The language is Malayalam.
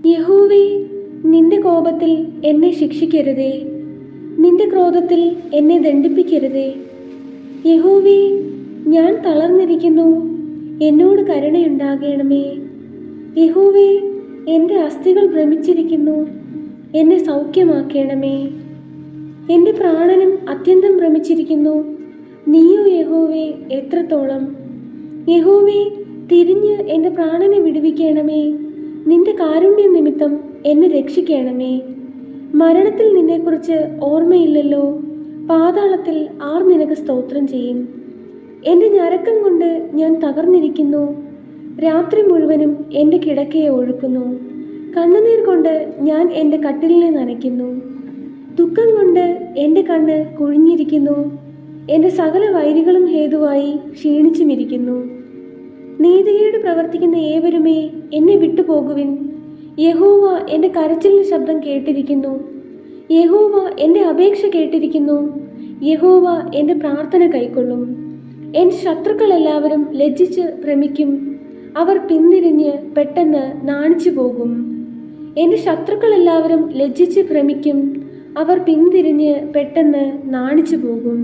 യഹോവേ, നിന്റെ കോപത്തിൽ എന്നെ ശിക്ഷിക്കരുതേ, നിന്റെ ക്രോധത്തിൽ എന്നെ ദണ്ഡിപ്പിക്കരുതേ. യഹോവേ, ഞാൻ തളർന്നിരിക്കുന്നു, എന്നോട് കരുണയുണ്ടാകണമേ. യഹോവേ, എൻ്റെ അസ്ഥികൾ ഭ്രമിച്ചിരിക്കുന്നു, എന്നെ സൗഖ്യമാക്കണമേ. എൻ്റെ പ്രാണനും അത്യന്തം ഭ്രമിച്ചിരിക്കുന്നു, നീയോ യഹോവേ എത്രത്തോളം. യഹോവേ, തിരിഞ്ഞ് എൻ്റെ പ്രാണനെ വിടുവിക്കണമേ. നിന്റെ കാരുണ്യ നിമിത്തം എന്നെ രക്ഷിക്കണമേ. മരണത്തിൽ നിന്നെക്കുറിച്ച് ഓർമ്മയില്ലല്ലോ, പാതാളത്തിൽ ആർ നിനക്ക് സ്തോത്രം ചെയ്യും. എൻ്റെ ഞരക്കം കൊണ്ട് ഞാൻ തകർന്നിരിക്കുന്നു, രാത്രി മുഴുവനും എൻ്റെ കിടക്കയെ ഒഴുക്കുന്നു. കണ്ണുനീർ കൊണ്ട് ഞാൻ എൻ്റെ കട്ടിലിനെ നനയ്ക്കുന്നു. ദുഃഖം കൊണ്ട് എൻ്റെ കണ്ണ് കുഴിഞ്ഞിരിക്കുന്നു, എൻ്റെ സകല വൈരികളും ഹേതുവായി ക്ഷീണിച്ചുമിരിക്കുന്നു. നീതികേട് പ്രവർത്തിക്കുന്ന ഏവരുമേ എന്നെ വിട്ടുപോകുവിൻ. യഹോവ എൻ്റെ കരച്ചിലിന് ശബ്ദം കേട്ടിരിക്കുന്നു, യഹോവ എൻ്റെ അപേക്ഷ കേട്ടിരിക്കുന്നു. യഹോവ എൻ്റെ പ്രാർത്ഥന കൈക്കൊള്ളും. എൻ്റെ ശത്രുക്കൾ എല്ലാവരും ലജ്ജിച്ച് ഭ്രമിക്കും, അവർ പിന്തിരിഞ്ഞ് പെട്ടെന്ന് നാണിച്ചു പോകും. എൻ്റെ ശത്രുക്കൾ എല്ലാവരും ലജ്ജിച്ച് ഭ്രമിക്കും, അവർ പിന്തിരിഞ്ഞ് പെട്ടെന്ന് നാണിച്ചു പോകും.